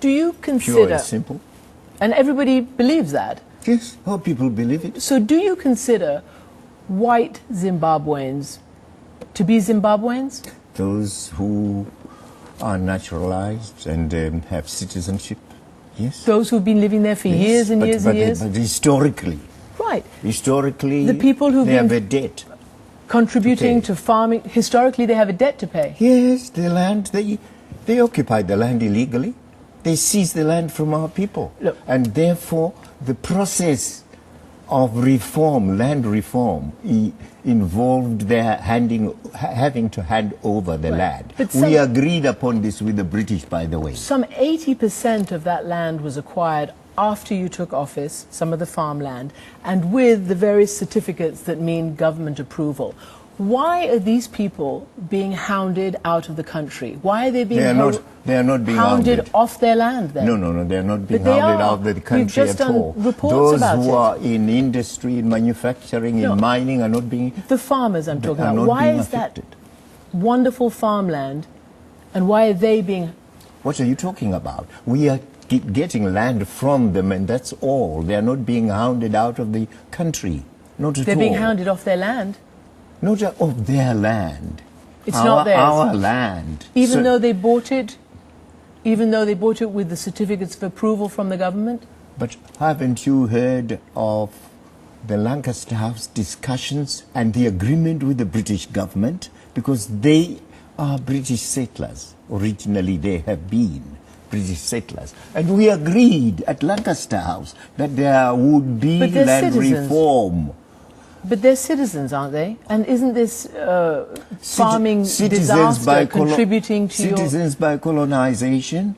do you consider... Pure and simple. And everybody believes that? Yes, all people believe it. So do you consider white Zimbabweans to be Zimbabweans? Those who are naturalized and have citizenship, yes. Those who've been living there for years and years and years? But historically. Right. Historically, the people who've they been have a debt. Contributing to farming, historically they have a debt to pay. Yes, the land, they occupied the land illegally. They seized the land from our people. Look. And therefore, the process of reform, land reform, involved their having to hand over the land. We agreed upon this with the British, by the way. Some 80% of that land was acquired after you took office, some of the farmland, and with the various certificates that mean government approval. Why are these people being hounded out of the country? Why are they being they are not being hounded off their land then? No, they are not being hounded out of the country at all. Those who are in industry, in manufacturing, in mining are not being... The farmers I'm talking about. Why is that wonderful farmland, and why are they being... What are you talking about? We are getting land from them, and that's all. They are not being hounded out of the country. Not at all. They're being hounded off their land? Not of their land. It's not theirs. Our land. Even though they bought it? Even though they bought it with the certificates of approval from the government? But haven't you heard of the Lancaster House discussions and the agreement with the British government? Because they are British settlers. Originally they have been British settlers. And we agreed at Lancaster House that there would be land reform. But they're citizens, aren't they? And isn't this farming disaster contributing to citizens by colonization?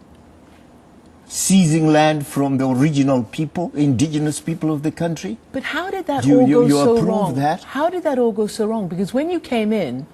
Seizing land from the original people, indigenous people of the country? But how did that all go so wrong? That? How did that all go so wrong? Because when you came in,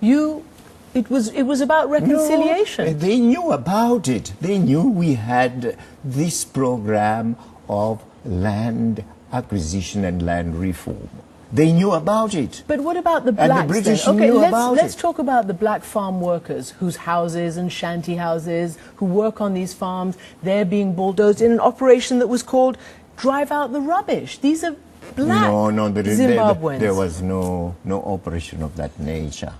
it was about reconciliation. No, they knew about it. They knew we had this program of land acquisition and land reform. They knew about it. But what about the blacks? And the British knew about it. Let's talk about the black farm workers whose houses and shanty houses, who work on these farms, they're being bulldozed in an operation that was called Drive Out the Rubbish. These are black Zimbabweans. There was no operation of that nature.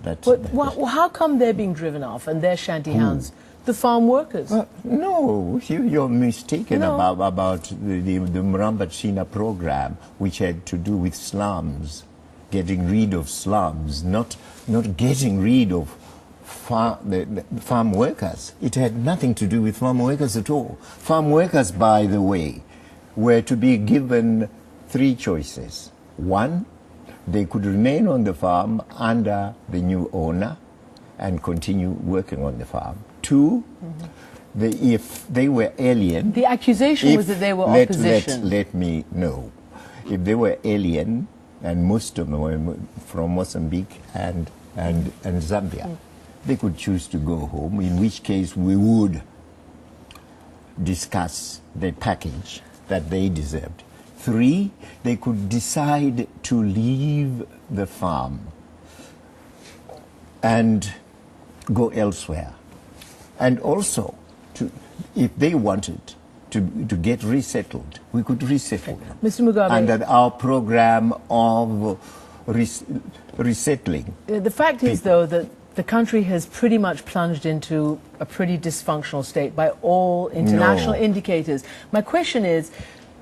How come they're being driven off and they're shanty hounds? The farm workers? No, you're mistaken about the Murambachina program, which had to do with slums, getting rid of slums, not getting rid of the farm workers. It had nothing to do with farm workers at all. Farm workers, by the way, were to be given three choices. One, they could remain on the farm under the new owner and continue working on the farm. Two, if they were alien... The accusation was that they were opposition. Let me know. If they were alien, and most of them were from Mozambique and Zambia, they could choose to go home, in which case we would discuss the package that they deserved. Three, they could decide to leave the farm and go elsewhere. And also, if they wanted to get resettled, we could resettle them. Mr. Mugabe. Under our program of resettling. The fact is, though, that the country has pretty much plunged into a pretty dysfunctional state by all international indicators. My question is,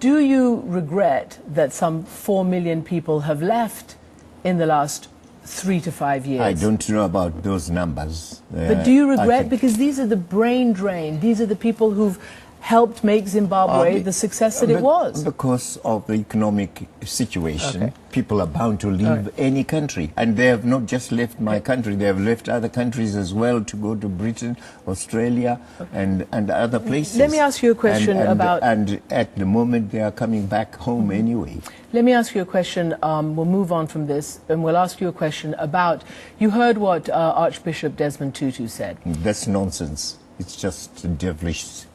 do you regret that some 4 million people have left in the last 3 to 5 years? I don't know about those numbers. But do you regret? Because these are the brain drain. These are the people who've helped make Zimbabwe the success that it was. Because of the economic situation, people are bound to leave any country. And they have not just left my country, they have left other countries as well to go to Britain, Australia, and other places. Let me ask you a question about... And at the moment, they are coming back home anyway. Let me ask you a question. We'll move on from this, and we'll ask you a question about... You heard what Archbishop Desmond Tutu said. That's nonsense. It's just devilish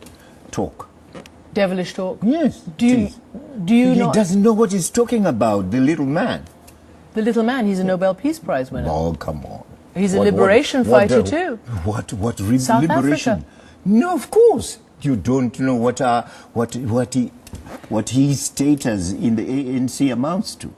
talk. Devilish talk? Yes. Do you he not... doesn't know what he's talking about, the little man. The little man, he's a Nobel Peace Prize winner. Oh, come on. He's a liberation fighter too. What South liberation? Africa. No, of course. You don't know what his status in the ANC amounts to.